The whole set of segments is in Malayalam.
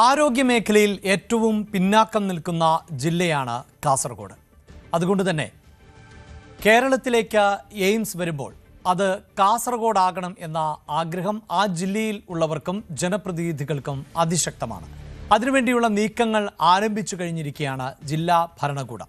ആരോഗ്യമേഖലയിൽ ഏറ്റവും പിന്നാക്കം നിൽക്കുന്ന ജില്ലയാണ് കാസർഗോഡ്. അതുകൊണ്ട് തന്നെ കേരളത്തിലേക്ക് എയിംസ് വരുമ്പോൾ അത് കാസർഗോഡാകണം എന്ന ആഗ്രഹം ആ ജില്ലയിൽ ഉള്ളവർക്കും ജനപ്രതിനിധികൾക്കും അതിശക്തമാണ്. അതിനുവേണ്ടിയുള്ള നീക്കങ്ങൾ ആരംഭിച്ചു കഴിഞ്ഞിരിക്കുകയാണ് ജില്ലാ ഭരണകൂടം.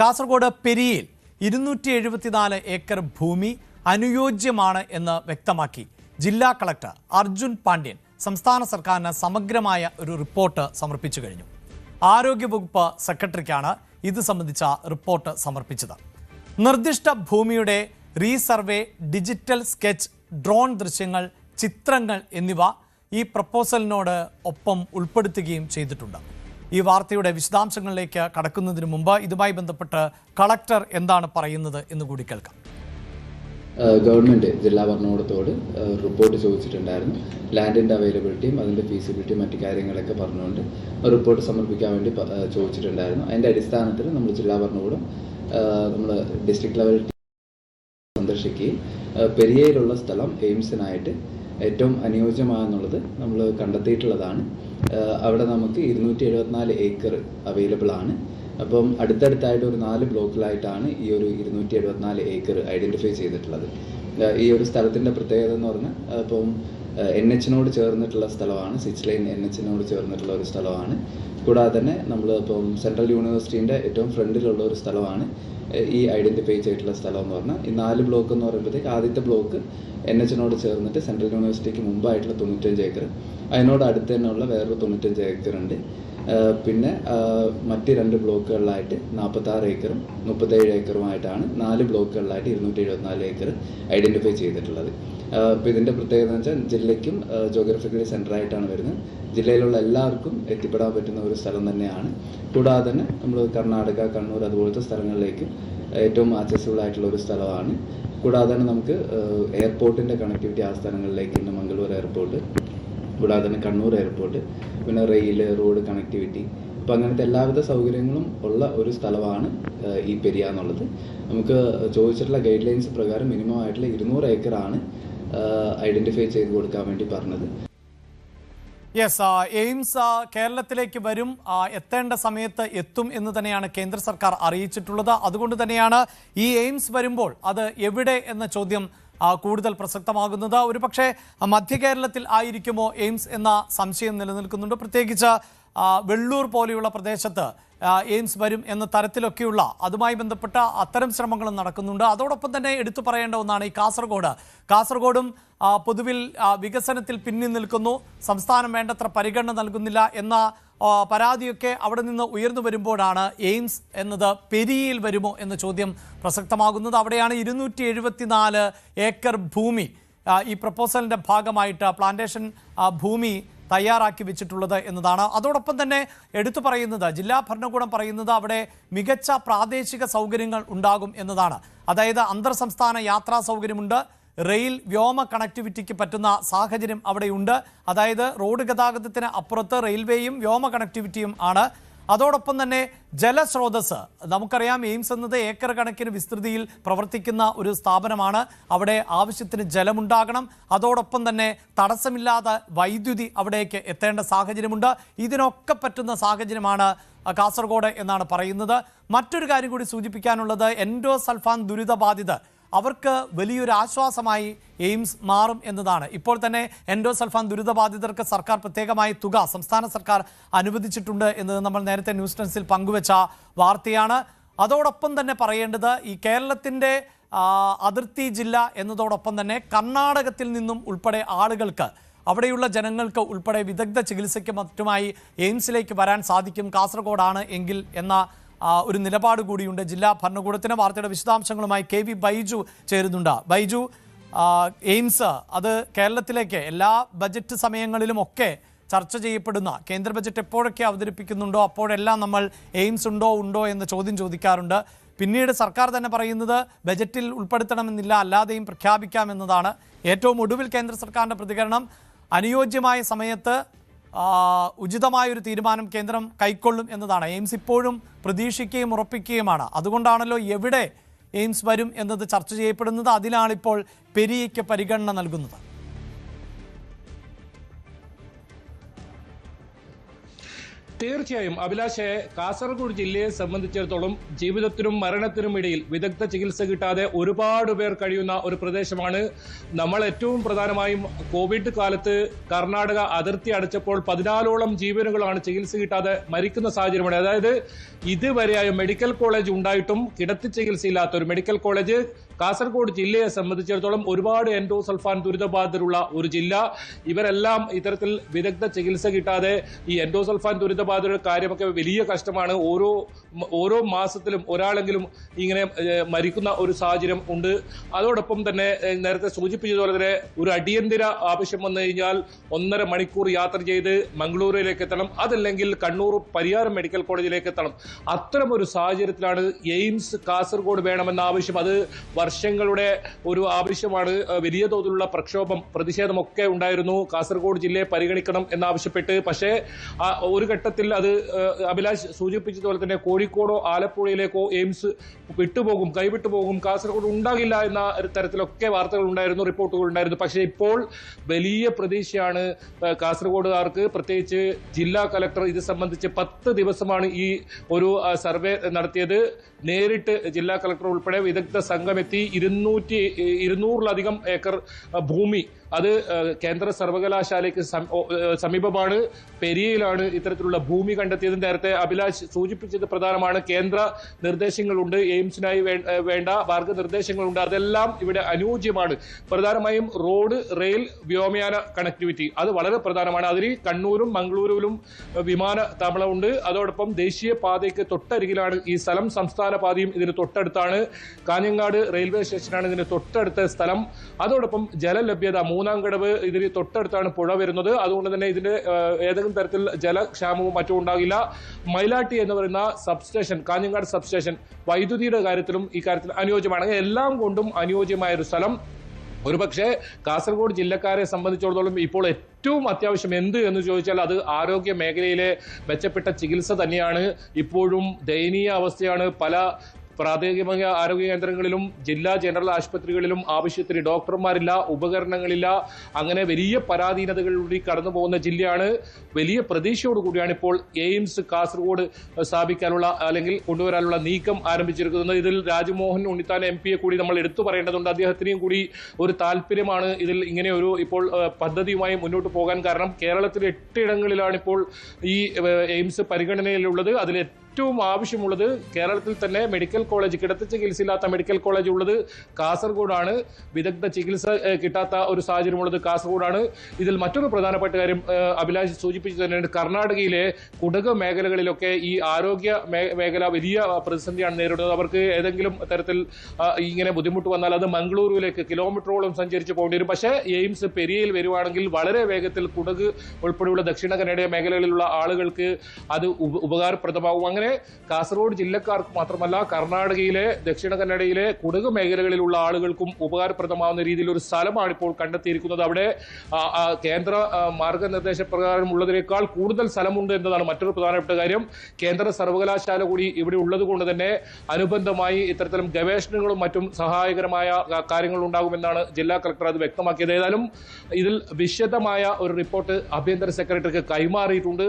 കാസർഗോഡ് പെരിയയിൽ 274 ഏക്കർ ഭൂമി അനുയോജ്യമാണ് എന്ന് വ്യക്തമാക്കി ജില്ലാ കളക്ടർ അർജുൻ പാണ്ഡ്യൻ സംസ്ഥാന സർക്കാരിന് സമഗ്രമായ ഒരു റിപ്പോർട്ട് സമർപ്പിച്ചു കഴിഞ്ഞു. ആരോഗ്യവകുപ്പ് സെക്രട്ടറിക്കാണ് ഇത് സംബന്ധിച്ച റിപ്പോർട്ട് സമർപ്പിച്ചത്. നിർദ്ദിഷ്ട ഭൂമിയുടെ റീസർവേ, ഡിജിറ്റൽ സ്കെച്ച്, ഡ്രോൺ ദൃശ്യങ്ങൾ, ചിത്രങ്ങൾ എന്നിവ ഈ പ്രപ്പോസലിനോട് ഒപ്പം ഉൾപ്പെടുത്തുകയും ചെയ്തിട്ടുണ്ട്. ഈ വാർത്തയുടെ വിശദാംശങ്ങളിലേക്ക് കടക്കുന്നതിന് മുമ്പ് ഇതുമായി ബന്ധപ്പെട്ട് കളക്ടർ എന്താണ് പറയുന്നത് എന്ന് കൂടി കേൾക്കാം. ഗവൺമെൻറ് ജില്ലാ ഭരണകൂടത്തോട് റിപ്പോർട്ട് ചോദിച്ചിട്ടുണ്ടായിരുന്നു. ലാൻഡിൻ്റെ അവൈലബിലിറ്റിയും അതിൻ്റെ ഫീസിബിലിറ്റിയും മറ്റു കാര്യങ്ങളൊക്കെ പറഞ്ഞുകൊണ്ട് റിപ്പോർട്ട് സമർപ്പിക്കാൻ വേണ്ടി ചോദിച്ചിട്ടുണ്ടായിരുന്നു. അതിൻ്റെ അടിസ്ഥാനത്തിൽ നമ്മൾ ജില്ലാ ഭരണകൂടം നമ്മൾ ഡിസ്ട്രിക്ട് ലെവൽ സന്ദർശിക്കുകയും പെരിയയിലുള്ള സ്ഥലം എയിംസിനായിട്ട് ഏറ്റവും അനുയോജ്യമാണെന്നുള്ളത് നമ്മൾ കണ്ടെത്തിയിട്ടുള്ളതാണ്. അവിടെ നമുക്ക് 274 ഏക്കർ അവൈലബിൾ ആണ്. അപ്പം അടുത്തടുത്തായിട്ട് ഒരു 4 ബ്ലോക്കിലായിട്ടാണ് ഈ ഒരു 274 ഏക്കർ ഐഡൻറ്റിഫൈ ചെയ്തിട്ടുള്ളത്. ഈ ഒരു സ്ഥലത്തിൻ്റെ പ്രത്യേകത എന്ന് പറഞ്ഞാൽ ഇപ്പം NH-നോട് ചേർന്നിട്ടുള്ള സ്ഥലമാണ്, 6 ലൈൻ NH-നോട് ചേർന്നിട്ടുള്ള ഒരു സ്ഥലമാണ്. കൂടാതെ തന്നെ നമ്മൾ ഇപ്പം സെൻട്രൽ യൂണിവേഴ്സിറ്റീൻ്റെ ഏറ്റവും ഫ്രണ്ടിലുള്ള ഒരു സ്ഥലമാണ് ഈ ഐഡൻറ്റിഫൈ ചെയ്തിട്ടുള്ള സ്ഥലം എന്ന് പറഞ്ഞാൽ. ഈ 4 ബ്ലോക്ക് എന്ന് പറയുമ്പോഴത്തേക്ക് ആദ്യത്തെ ബ്ലോക്ക് NH-നോട് ചേർന്നിട്ട് സെൻട്രൽ യൂണിവേഴ്സിറ്റിക്ക് മുമ്പായിട്ടുള്ള 95 ഏക്കർ, അതിനോട് അടുത്ത് തന്നെയുള്ള വേറൊരു 95 ഏക്കർ ഉണ്ട്. പിന്നെ മറ്റ് 2 ബ്ലോക്കുകളിലായിട്ട് 46 ഏക്കറും 37 ഏക്കറുമായിട്ടാണ് 4 ബ്ലോക്കുകളിലായിട്ട് 274 ഏക്കർ ഐഡൻറ്റിഫൈ ചെയ്തിട്ടുള്ളത്. അപ്പോൾ ഇതിൻ്റെ പ്രത്യേകത എന്ന് വെച്ചാൽ ജില്ലയ്ക്കും ജോഗ്രഫിക്കലി സെൻറ്ററായിട്ടാണ് വരുന്നത്. ജില്ലയിലുള്ള എല്ലാവർക്കും എത്തിപ്പെടാൻ പറ്റുന്ന ഒരു സ്ഥലം തന്നെയാണ്. കൂടാതെ തന്നെ നമ്മൾ കർണാടക, കണ്ണൂർ അതുപോലത്തെ സ്ഥലങ്ങളിലേക്കും ഏറ്റവും ആക്സസിബിൾ ആയിട്ടുള്ള ഒരു സ്ഥലമാണ്. കൂടാതെ തന്നെ നമുക്ക് എയർപോർട്ടിൻ്റെ കണക്ടിവിറ്റി ആ സ്ഥലങ്ങളിലേക്ക് ഉണ്ട്. മംഗളൂർ എയർപോർട്ട്, കൂടാതെ തന്നെ കണ്ണൂർ എയർപോർട്ട്, പിന്നെ റെയിൽ, റോഡ് കണക്ടിവിറ്റി, അപ്പോൾ അങ്ങനത്തെ എല്ലാവിധ സൗകര്യങ്ങളും ഉള്ള ഒരു സ്ഥലമാണ് ഈ പെരിയ എന്നുള്ളത്. നമുക്ക് ചോദിച്ചിട്ടുള്ള ഗൈഡ് ലൈൻസ് പ്രകാരം മിനിമം ആയിട്ടുള്ള 200 ഏക്കറാണ് ഐഡൻറ്റിഫൈ ചെയ്ത് കൊടുക്കാൻ വേണ്ടി പറഞ്ഞത്. യെസ്, എയിംസ് കേരളത്തിലേക്ക് വരും, എത്തേണ്ട സമയത്ത് എത്തും എന്ന് തന്നെയാണ് കേന്ദ്ര സർക്കാർ അറിയിച്ചിട്ടുള്ളത്. അതുകൊണ്ട് തന്നെയാണ് ഈ എയിംസ് വരുമ്പോൾ അത് എവിടെ എന്ന ചോദ്യം കൂടുതൽ പ്രസക്തമാകുന്നത്. ഒരുപക്ഷെ മധ്യ കേരളത്തിൽ ആയിരിക്കുമോ എയിംസ് എന്ന സംശയം നിലനിൽക്കുന്നുണ്ട്. പ്രത്യേകിച്ച് വെള്ളൂർ പോലെയുള്ള പ്രദേശത്ത് എയിംസ് വരും എന്ന തരത്തിലൊക്കെയുള്ള അതുമായി ബന്ധപ്പെട്ട അത്തരം ശ്രമങ്ങളും നടക്കുന്നുണ്ട്. അതോടൊപ്പം തന്നെ എടുത്തു പറയേണ്ട ഒന്നാണ് ഈ കാസർഗോഡും പൊതുവിൽ വികസനത്തിൽ പിന്നിൽ നിൽക്കുന്നു, സംസ്ഥാനം വേണ്ടത്ര പരിഗണന നൽകുന്നില്ല എന്ന പരാതിയൊക്കെ അവിടെ നിന്ന് ഉയർന്നു വരുമ്പോഴാണ് എയിംസ് എന്നത് പെരിയയിൽ വരുമോ എന്ന ചോദ്യം പ്രസക്തമാകുന്നത്. അവിടെയാണ് 274 ഏക്കർ ഭൂമി ഈ പ്രപ്പോസലിൻ്റെ ഭാഗമായിട്ട് പ്ലാന്റേഷൻ ഭൂമി തയ്യാറാക്കി വെച്ചിട്ടുള്ളത് എന്നതാണ്. അതോടൊപ്പം തന്നെ എടുത്തു പറയുന്നത്, ജില്ലാ ഭരണകൂടം പറയുന്നത് അവിടെ മികച്ച പ്രാദേശിക സൗകര്യങ്ങൾ ഉണ്ടാകും എന്നതാണ്. അതായത് അന്തർ സംസ്ഥാന യാത്രാ സൗകര്യമുണ്ട്, റെയിൽ, വ്യോമ കണക്ടിവിറ്റിക്ക് പറ്റുന്ന സാഹചര്യം അവിടെയുണ്ട്. അതായത് റോഡ് ഗതാഗതത്തിന് അപ്പുറത്ത് റെയിൽവേയും വ്യോമ കണക്ടിവിറ്റിയും ആണ്. അതോടൊപ്പം തന്നെ ജലസ്രോതസ്, നമുക്കറിയാം എയിംസ് എന്നത് ഏക്കർ കണക്കിന് വിസ്തൃതിയിൽ പ്രവർത്തിക്കുന്ന ഒരു സ്ഥാപനമാണ്. അവിടെ ആവശ്യത്തിന് ജലമുണ്ടാകണം. അതോടൊപ്പം തന്നെ തടസ്സമില്ലാതെ വൈദ്യുതി അവിടേക്ക് എത്തേണ്ട സാഹചര്യമുണ്ട്. ഇതിനൊക്കെ പറ്റുന്ന സാഹചര്യമാണ് കാസർഗോഡ് എന്നാണ് പറയുന്നത്. മറ്റൊരു കാര്യം കൂടി സൂചിപ്പിക്കാനുള്ളത്, എൻഡോസൾഫാൻ ദുരിതബാധിതർ അവർക്ക് വലിയൊരു ആശ്വാസമായി എയിംസ് മാറും എന്നതാണ്. ഇപ്പോൾ തന്നെ എൻഡോസൾഫാൻ ദുരിതബാധിതർക്ക് സർക്കാർ പ്രത്യേകമായി തുക സംസ്ഥാന സർക്കാർ അനുവദിച്ചിട്ടുണ്ട് എന്നത് നമ്മൾ നേരത്തെ ന്യൂസ് ടെൻസിൽ പങ്കുവച്ച വാർത്തയാണ്. അതോടൊപ്പം തന്നെ പറയേണ്ടത്, ഈ കേരളത്തിൻ്റെ അതിർത്തി ജില്ല എന്നതോടൊപ്പം തന്നെ കർണാടകത്തിൽ നിന്നും ഉൾപ്പെടെ ആളുകൾക്ക്, അവിടെയുള്ള ജനങ്ങൾക്ക് ഉൾപ്പെടെ വിദഗ്ധ ചികിത്സയ്ക്ക് മറ്റുമായി എയിംസിലേക്ക് വരാൻ സാധിക്കും കാസർഗോഡാണ് എങ്കിൽ എന്ന ഒരു നിലപാട് കൂടിയുണ്ട് ജില്ലാ ഭരണകൂടത്തിന്. വാർത്തയുടെ വിശദാംശങ്ങളുമായി KV ബൈജു ചേരുന്നുണ്ട്. ബൈജു, എയിംസ് അത് കേരളത്തിലേക്ക് എല്ലാ ബജറ്റ് സമയങ്ങളിലുമൊക്കെ ചർച്ച ചെയ്യപ്പെടുന്ന, കേന്ദ്ര ബജറ്റ് എപ്പോഴൊക്കെ അവതരിപ്പിക്കുന്നുണ്ടോ അപ്പോഴെല്ലാം നമ്മൾ എയിംസ് ഉണ്ടോ എന്ന ചോദ്യം ചോദിക്കാറുണ്ട്. പിന്നീട് സർക്കാർ തന്നെ പറയുന്നത് ബജറ്റിൽ ഉൾപ്പെടുത്തണമെന്നില്ല, അല്ലാതെയും പ്രഖ്യാപിക്കാമെന്നതാണ്. ഏറ്റവും ഒടുവിൽ കേന്ദ്ര സർക്കാരിൻ്റെ പ്രതികരണം, അനുയോജ്യമായ സമയത്ത് ഉചിതമായൊരു തീരുമാനം കേന്ദ്രം കൈക്കൊള്ളും എന്നതാണ്. എയിംസ് ഇപ്പോഴും പ്രതീക്ഷിക്കുകയും ഉറപ്പിക്കുകയുമാണ്. അതുകൊണ്ടാണല്ലോ എവിടെ എയിംസ് വരും എന്നത് ചർച്ച ചെയ്യപ്പെടുന്നത്. അതിലാണിപ്പോൾ പെരിയയ്ക്ക് പരിഗണന നൽകുന്നത്. തീർച്ചയായും അഭിലാഷെ, കാസർഗോഡ് ജില്ലയെ സംബന്ധിച്ചിടത്തോളം ജീവിതത്തിനും മരണത്തിനും ഇടയിൽ വിദഗ്ധ ചികിത്സ കിട്ടാതെ ഒരുപാട് പേർ കഴിയുന്ന ഒരു പ്രദേശമാണ്. നമ്മൾ ഏറ്റവും പ്രധാനമായും കോവിഡ് കാലത്ത് കർണാടക അതിർത്തി അടച്ചപ്പോൾ 14ഓളം ജീവനുകളാണ് ചികിത്സ കിട്ടാതെ മരിക്കുന്ന സാഹചര്യമാണ്. അതായത് ഇതുവരെയായും മെഡിക്കൽ കോളേജ് ഉണ്ടായിട്ടും കിടത്തി ചികിത്സയില്ലാത്ത ഒരു മെഡിക്കൽ കോളേജ് കാസർഗോഡ് ജില്ലയെ സംബന്ധിച്ചിടത്തോളം ഒരുപാട് എൻഡോസൾഫാൻ ദുരിതബാധിതരുള്ള ഒരു ജില്ല. ഇവരെല്ലാം ഇത്തരത്തിൽ വിദഗ്ധ ചികിത്സ കിട്ടാതെ ഈ എൻഡോസൾഫാൻ ദുരിതബാധിതരുടെ കാര്യമൊക്കെ വലിയ കഷ്ടമാണ്. ഓരോ മാസത്തിലും ഒരാളെങ്കിലും ഇങ്ങനെ മരിക്കുന്ന ഒരു സാഹചര്യം ഉണ്ട്. അതോടൊപ്പം തന്നെ നേരത്തെ സൂചിപ്പിച്ചതുപോലെ തന്നെ ഒരു അടിയന്തര ആവശ്യം വന്നു കഴിഞ്ഞാൽ 1.5 മണിക്കൂർ യാത്ര ചെയ്ത് മംഗളൂരുവിലേക്ക് എത്തണം, അതല്ലെങ്കിൽ കണ്ണൂർ പരിയാരം മെഡിക്കൽ കോളേജിലേക്ക് എത്തണം. അത്തരമൊരു സാഹചര്യത്തിലാണ് എയിംസ് കാസർഗോഡ് വേണമെന്ന ആവശ്യം. അത് വർഷങ്ങളുടെ ഒരു ആവശ്യമാണ്. വലിയ തോതിലുള്ള പ്രക്ഷോഭം, പ്രതിഷേധമൊക്കെ ഉണ്ടായിരുന്നു. കാസർഗോഡ് ജില്ലയെ പരിഗണിക്കണം എന്നാവശ്യപ്പെട്ട്. പക്ഷേ ഒരു ഘട്ടത്തിൽ അത് അഭിലാഷ് സൂചിപ്പിച്ചതുപോലെ തന്നെ കോഴിക്കോടോ ആലപ്പുഴയിലേക്കോ എയിംസ് കൈവിട്ടുപോകും, കാസർഗോഡ് ഉണ്ടാകില്ല എന്ന തരത്തിലൊക്കെ വാർത്തകൾ ഉണ്ടായിരുന്നു, റിപ്പോർട്ടുകൾ ഉണ്ടായിരുന്നു. പക്ഷേ ഇപ്പോൾ വലിയ പ്രതീക്ഷയാണ് കാസർഗോഡുകാർക്ക്. പ്രത്യേകിച്ച് ജില്ലാ കലക്ടർ ഇത് സംബന്ധിച്ച് 10 ദിവസമാണ് ഈ ഒരു സർവേ നടത്തിയത്. നേരിട്ട് ജില്ലാ കളക്ടർ ഉൾപ്പെടെ വിദഗ്ധ സംഘമെത്തി 200-ലധികം ഏക്കർ ഭൂമി, അത് കേന്ദ്ര സർവകലാശാലയ്ക്ക് സമീപമാണ്, പെരിയയിലാണ് ഇത്തരത്തിലുള്ള ഭൂമി കണ്ടെത്തിയത്. നേരത്തെ അഭിലാഷ് സൂചിപ്പിച്ചത് പ്രധാനമാണ്. കേന്ദ്ര നിർദ്ദേശങ്ങളുണ്ട്, എയിംസിനായി വേണ്ട മാർഗനിർദ്ദേശങ്ങളുണ്ട്, അതെല്ലാം ഇവിടെ അനുയോജ്യമാണ്. പ്രധാനമായും റോഡ്, റെയിൽ, വ്യോമയാന കണക്ടിവിറ്റി അത് വളരെ പ്രധാനമാണ്. അതിന് കണ്ണൂരും മംഗളൂരുവിലും വിമാനത്താവളമുണ്ട്. അതോടൊപ്പം ദേശീയ പാതയ്ക്ക് തൊട്ടരികിലാണ് ഈ സ്ഥലം. സംസ്ഥാന പാതയും ഇതിന് തൊട്ടടുത്താണ്. കാഞ്ഞങ്ങാട് റെയിൽവേ സ്റ്റേഷനാണ് ഇതിന് തൊട്ടടുത്ത സ്ഥലം. അതോടൊപ്പം ജലലഭ്യത, 3-ാം കടവ് ഇതിന് തൊട്ടടുത്താണ് പുഴ വരുന്നത്. അതുകൊണ്ട് തന്നെ ഇതിന്റെ ഏതെങ്കിലും തരത്തിൽ ജലക്ഷാമവും മറ്റും ഉണ്ടാകില്ല. മൈലാട്ടി എന്ന് പറയുന്ന സബ്സ്റ്റേഷൻ, കാഞ്ഞങ്ങാട് സബ്സ്റ്റേഷൻ വൈദ്യുതിയുടെ കാര്യത്തിലും ഇക്കാര്യത്തിൽ അനുയോജ്യമാണ്. എല്ലാം കൊണ്ടും അനുയോജ്യമായ ഒരു സ്ഥലം. ഒരുപക്ഷെ കാസർഗോഡ് ജില്ലക്കാരെ സംബന്ധിച്ചിടത്തോളം ഇപ്പോൾ ഏറ്റവും അത്യാവശ്യം എന്ത് എന്ന് ചോദിച്ചാൽ അത് ആരോഗ്യ മേഖലയിലെ മെച്ചപ്പെട്ട ചികിത്സ തന്നെയാണ്. ഇപ്പോഴും ദയനീയ അവസ്ഥയാണ്. പല പ്രാഥമിക ആരോഗ്യ കേന്ദ്രങ്ങളിലും ജില്ലാ ജനറൽ ആശുപത്രികളിലും ആവശ്യത്തിന് ഡോക്ടർമാരില്ല, ഉപകരണങ്ങളില്ല. അങ്ങനെ വലിയ പരാധീനതകളിലൂടെ കടന്നു പോകുന്ന ജില്ലയാണ്. വലിയ പ്രതീക്ഷയോടുകൂടിയാണ് ഇപ്പോൾ എയിംസ് കാസർഗോഡ് സ്ഥാപിക്കാനുള്ള അല്ലെങ്കിൽ കൊണ്ടുവരാനുള്ള നീക്കം ആരംഭിച്ചിരിക്കുന്നത്. ഇതിൽ രാജ്മോഹൻ ഉണ്ണിത്താൻ MP കൂടി നമ്മൾ എടുത്തു പറയേണ്ടതുണ്ട്. അദ്ദേഹത്തിനെയും കൂടി ഒരു താല്പര്യമാണ് ഇതിൽ ഇങ്ങനെ ഒരു ഇപ്പോൾ പദ്ധതിയുമായി മുന്നോട്ട് പോകാൻ കാരണം. കേരളത്തിൽ 8 ഇടങ്ങളിലാണ് ഇപ്പോൾ ഈ എയിംസ് പരിഗണനയിലുള്ളത്. അതിൽ ഏറ്റവും ആവശ്യമുള്ളത് കേരളത്തിൽ തന്നെ മെഡിക്കൽ കോളേജ്, കിടത്തി ചികിത്സയില്ലാത്ത മെഡിക്കൽ കോളേജ് ഉള്ളത് കാസർഗോഡാണ്. വിദഗ്ധ ചികിത്സ കിട്ടാത്ത ഒരു സാഹചര്യമുള്ളത് കാസർഗോഡാണ്. ഇതിൽ മറ്റൊരു പ്രധാനപ്പെട്ട കാര്യം അഭിലാഷ് സൂചിപ്പിച്ചു തന്നെയാണ്. കർണാടകയിലെ കുടക് മേഖലകളിലൊക്കെ ഈ ആരോഗ്യ മേഖല വലിയ പ്രതിസന്ധിയാണ് നേരിടുന്നത്. അവർക്ക് ഏതെങ്കിലും തരത്തിൽ ഇങ്ങനെ ബുദ്ധിമുട്ട് വന്നാൽ അത് മംഗളൂരുവിലേക്ക് കിലോമീറ്ററോളം സഞ്ചരിച്ച് പോകേണ്ടി വരും. പക്ഷേ എയിംസ് പെരിയയിൽ വരുവാണെങ്കിൽ വളരെ വേഗത്തിൽ കുടക് ഉൾപ്പെടെയുള്ള ദക്ഷിണ കന്നഡ മേഖലകളിലുള്ള ആളുകൾക്ക് അത് ഉപകാരപ്രദമാകും. അങ്ങനെ കാസർഗോഡ് ജില്ലക്കാർക്ക് മാത്രമല്ല കർണാടകയിലെ, ദക്ഷിണ കന്നഡയിലെ കുടക് മേഖലകളിലുള്ള ആളുകൾക്കും ഉപകാരപ്രദമാവുന്ന രീതിയിൽ ഒരു സ്ഥലമാണ് ഇപ്പോൾ കണ്ടെത്തിയിരിക്കുന്നത്. അവിടെ കേന്ദ്ര മാർഗനിർദ്ദേശപ്രകാരം ഉള്ളതിനേക്കാൾ കൂടുതൽ സ്ഥലമുണ്ട് എന്നതാണ് മറ്റൊരു പ്രധാനപ്പെട്ട കാര്യം. കേന്ദ്ര സർവകലാശാല കൂടി ഇവിടെ ഉള്ളത് കൊണ്ട് തന്നെ അനുബന്ധമായി ഇത്തരത്തിലും ഗവേഷണങ്ങളും മറ്റും സഹായകരമായ കാര്യങ്ങൾ ഉണ്ടാകുമെന്നാണ് ജില്ലാ കളക്ടർ അത് വ്യക്തമാക്കിയത്. ഏതായാലും ഇതിൽ വിശദമായ ഒരു റിപ്പോർട്ട് ആഭ്യന്തര സെക്രട്ടറിക്ക് കൈമാറിയിട്ടുണ്ട്.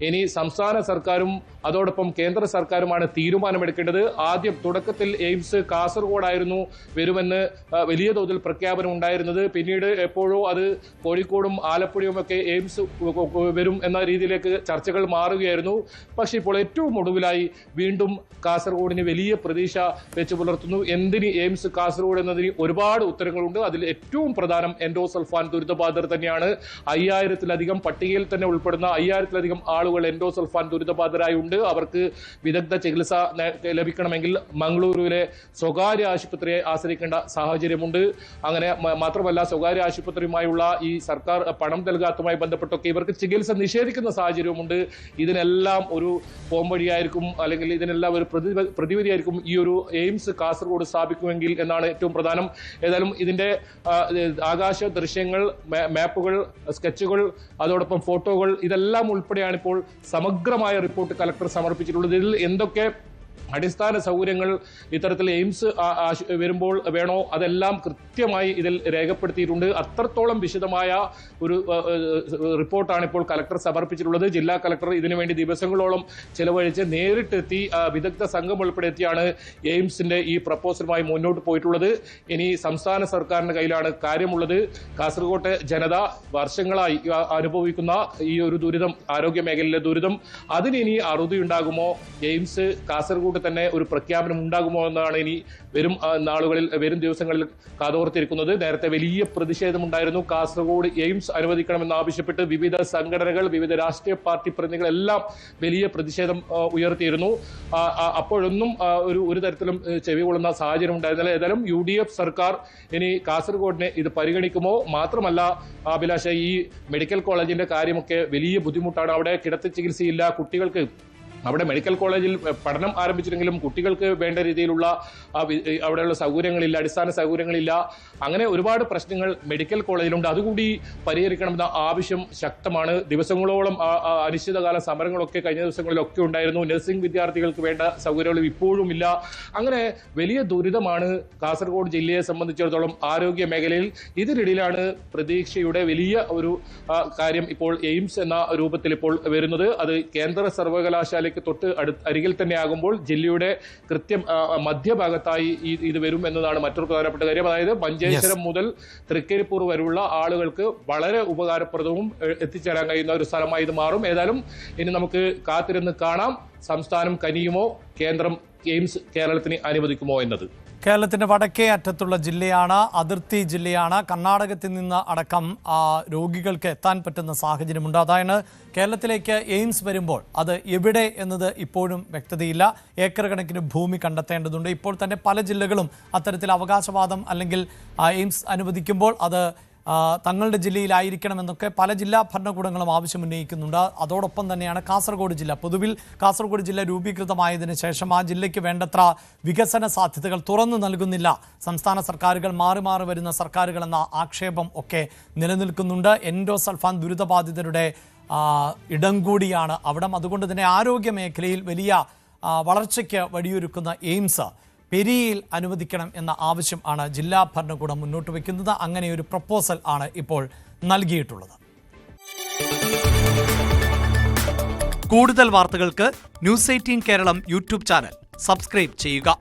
ഇനി സംസ്ഥാന സർക്കാരും അതോടൊപ്പം കേന്ദ്ര സർക്കാരുമാണ് തീരുമാനമെടുക്കേണ്ടത്. ആദ്യം തുടക്കത്തിൽ എയിംസ് കാസർഗോഡായിരുന്നു വരുമെന്ന് വലിയ തോതിൽ പ്രഖ്യാപനം ഉണ്ടായിരുന്നത്. പിന്നീട് എപ്പോഴോ അത് കോഴിക്കോടും ആലപ്പുഴയും ഒക്കെ എയിംസ് വരും എന്ന രീതിയിലേക്ക് ചർച്ചകൾ മാറുകയായിരുന്നു. പക്ഷേ ഇപ്പോൾ ഏറ്റവും ഒടുവിലായി വീണ്ടും കാസർഗോഡിന് വലിയ പ്രതീക്ഷ വെച്ച് പുലർത്തുന്നു. എന്തിന് എയിംസ് കാസർഗോഡ് എന്നതിന് ഒരുപാട് ഉത്തരങ്ങളുണ്ട്. അതിൽ ഏറ്റവും പ്രധാനം എൻഡോസൾഫാൻ ദുരിതബാധിതർ തന്നെയാണ്. 5000-ലധികം പട്ടികയിൽ തന്നെ ഉൾപ്പെടുന്ന 5000-ലധികം ആളുകൾ എൻഡോസൾഫാൻ ദുരിതബാധിതരായി ഉണ്ട്. അവർക്ക് വിദഗ്ധ ചികിത്സ ലഭിക്കണമെങ്കിൽ മംഗളൂരുവിലെ സ്വകാര്യ ആശുപത്രിയെ ആശ്രയിക്കേണ്ട സാഹചര്യമുണ്ട്. അങ്ങനെ മാത്രമല്ല സ്വകാര്യ ആശുപത്രിയുമായുള്ള ഈ സർക്കാർ പണം നൽകാത്തതുമായി ബന്ധപ്പെട്ടൊക്കെ ഇവർക്ക് ചികിത്സ നിഷേധിക്കുന്ന സാഹചര്യവുമുണ്ട്. ഇതിനെല്ലാം ഒരു പോംവഴിയായിരിക്കും അല്ലെങ്കിൽ ഇതിനെല്ലാം ഒരു പ്രതിവിധിയായിരിക്കും ഈ ഒരു എയിംസ് കാസർഗോഡ് സ്ഥാപിക്കുമെങ്കിൽ എന്നാണ് ഏറ്റവും പ്രധാനം. ഏതായാലും ഇതിന്റെ ആകാശ ദൃശ്യങ്ങൾ, മാപ്പുകൾ, സ്കെച്ചുകൾ, അതോടൊപ്പം ഫോട്ടോകൾ ഇതെല്ലാം ഉൾപ്പെടെയാണ് ഇപ്പോൾ സമഗ്രമായ റിപ്പോർട്ട് കലക്ടർ സമർപ്പിച്ചിട്ടുള്ളത്. ഇതിൽ എന്തൊക്കെ അടിസ്ഥാന സൗകര്യങ്ങൾ ഇത്തരത്തിൽ എയിംസ് വരുമ്പോൾ വേണോ അതെല്ലാം കൃത്യമായി ഇതിൽ രേഖപ്പെടുത്തിയിട്ടുണ്ട്. അത്രത്തോളം വിശദമായ ഒരു റിപ്പോർട്ടാണ് ഇപ്പോൾ കളക്ടർ സമർപ്പിച്ചിട്ടുള്ളത്. ജില്ലാ കളക്ടർ ഇതിനുവേണ്ടി ദിവസങ്ങളോളം ചെലവഴിച്ച് നേരിട്ടെത്തി വിദഗ്ധ സംഘം ഉൾപ്പെടുത്തിയാണ് എയിംസിന്റെ ഈ പ്രപ്പോസലുമായി മുന്നോട്ട് പോയിട്ടുള്ളത്. ഇനി സംസ്ഥാന സർക്കാരിന്റെ കയ്യിലാണ് കാര്യമുള്ളത്. കാസർഗോട്ടെ ജനത വർഷങ്ങളായി അനുഭവിക്കുന്ന ഈ ഒരു ദുരിതം, ആരോഗ്യ മേഖലയിലെ ദുരിതം, അതിനി അറുതിയുണ്ടാകുമോ? എയിംസ് കാസർഗോഡ് തന്നെ ഒരു പ്രഖ്യാപനം ഉണ്ടാകുമോ എന്നാണ് ഇനി വരും ദിവസങ്ങളിൽ കാതോർത്തിരിക്കുന്നത്. നേരത്തെ വലിയ പ്രതിഷേധമുണ്ടായിരുന്നു. കാസർഗോഡ് എയിംസ് അനുവദിക്കണമെന്ന് ആവശ്യപ്പെട്ട് വിവിധ സംഘടനകൾ, വിവിധ രാഷ്ട്രീയ പാർട്ടി പ്രതിനിധികൾ എല്ലാം വലിയ പ്രതിഷേധം ഉയർത്തിയിരുന്നു. അപ്പോഴൊന്നും ഒരു തരത്തിലും ചെവി കൊള്ളുന്ന സാഹചര്യം ഉണ്ടായിരുന്നില്ല. ഏതായാലും UDF സർക്കാർ ഇനി കാസർഗോഡിനെ ഇത് പരിഗണിക്കുമോ? മാത്രമല്ല അഭിലാഷ, ഈ മെഡിക്കൽ കോളേജിന്റെ കാര്യമൊക്കെ വലിയ ബുദ്ധിമുട്ടാണ്. അവിടെ കിടത്തി ചികിത്സയില്ല. കുട്ടികൾക്ക് അവിടെ മെഡിക്കൽ കോളേജിൽ പഠനം ആരംഭിച്ചിട്ടെങ്കിലും കുട്ടികൾക്ക് വേണ്ട രീതിയിലുള്ള അവിടെയുള്ള സൗകര്യങ്ങളില്ല, അടിസ്ഥാന സൗകര്യങ്ങളില്ല. അങ്ങനെ ഒരുപാട് പ്രശ്നങ്ങൾ മെഡിക്കൽ കോളേജിലുണ്ട്. അതുകൂടി പരിഹരിക്കണമെന്ന ആവശ്യം ശക്തമാണ്. ദിവസങ്ങളോളം അനിശ്ചിതകാല സമരങ്ങളൊക്കെ കഴിഞ്ഞ ദിവസങ്ങളിലൊക്കെ ഉണ്ടായിരുന്നു. നഴ്സിംഗ് വിദ്യാർത്ഥികൾക്ക് വേണ്ട സൗകര്യങ്ങളും ഇപ്പോഴും ഇല്ല. അങ്ങനെ വലിയ ദുരിതമാണ് കാസർഗോഡ് ജില്ലയെ സംബന്ധിച്ചിടത്തോളം ആരോഗ്യ മേഖലയിൽ. ഇതിനിടയിലാണ് പ്രതീക്ഷയുടെ വലിയ ഒരു കാര്യം ഇപ്പോൾ എയിംസ് എന്ന രൂപത്തിൽ ഇപ്പോൾ വരുന്നത്. അത് കേന്ദ്ര സർവകലാശാല തൊട്ട് അരികിൽ തന്നെ ആകുമ്പോൾ ജില്ലയുടെ കൃത്യം മധ്യഭാഗത്തായി ഇത് വരും എന്നതാണ് മറ്റൊരു പ്രധാനപ്പെട്ട കാര്യം. അതായത് മഞ്ചേശ്വരം മുതൽ തൃക്കരിപ്പൂർ വരെയുള്ള ആളുകൾക്ക് വളരെ ഉപകാരപ്രദവും എത്തിച്ചേരാൻ കഴിയുന്ന ഒരു സ്ഥലമായി ഇത് മാറും. ഏതായാലും ഇനി നമുക്ക് കാത്തിരുന്ന് കാണാം സംസ്ഥാനം കനിയുമോ, കേന്ദ്രം എയിംസ് കേരളത്തിന് അനുവദിക്കുമോ എന്നത്. കേരളത്തിന്റെ വടക്കേ അറ്റത്തുള്ള ജില്ലയാണ്, അതിർത്തി ജില്ലയാണ്. കർണാടകത്തിൽ നിന്ന് അടക്കം രോഗികൾക്ക് എത്താൻ പറ്റുന്ന സാഹചര്യമുണ്ട്. അതാണ് കേരളത്തിലേക്ക് എയിംസ് വരുമ്പോൾ അത് എവിടെ എന്നത് ഇപ്പോഴും വ്യക്തതയില്ല. ഏക്കർ കണക്കിന് ഭൂമി കണ്ടെത്തേണ്ടതുണ്ട്. ഇപ്പോൾ തന്നെ പല ജില്ലകളും അത്തരത്തിൽ അവകാശവാദം അല്ലെങ്കിൽ എയിംസ് അനുവദിക്കുമ്പോൾ അത് തങ്ങളുടെ ജില്ലയിലായിരിക്കണമെന്നൊക്കെ പല ജില്ലാ ഭരണകൂടങ്ങളും ആവശ്യമുന്നയിക്കുന്നുണ്ട്. അതോടൊപ്പം തന്നെയാണ് കാസർഗോഡ് ജില്ല. പൊതുവിൽ കാസർഗോഡ് ജില്ല രൂപീകൃതമായതിനു ശേഷം ആ ജില്ലയ്ക്ക് വേണ്ടത്ര വികസന സാധ്യതകൾ തുറന്നു നൽകുന്നില്ല സംസ്ഥാന സർക്കാരുകൾ, മാറി മാറി വരുന്ന സർക്കാരുകൾ എന്ന ആക്ഷേപം ഒക്കെ നിലനിൽക്കുന്നുണ്ട്. എൻഡോസൾഫാൻ ദുരിതബാധിതരുടെ ഇടം കൂടിയാണ് അവിടം. അതുകൊണ്ട് തന്നെ ആരോഗ്യ മേഖലയിൽ വലിയ വളർച്ചയ്ക്ക് വഴിയൊരുക്കുന്ന എയിംസ് പെരിയയിൽ അനുവദിക്കണം എന്ന ആവശ്യം ആണ് ജില്ലാ ഭരണകൂടം മുന്നോട്ട് വയ്ക്കുന്നത്. അങ്ങനെ ഒരു പ്രപ്പോസൽ ആണ് ഇപ്പോൾ നൽകിയിട്ടുള്ളത്. കൂടുതൽ വാർത്തകൾക്ക് News 18 Kerala YouTube channel subscribe ചെയ്യുക.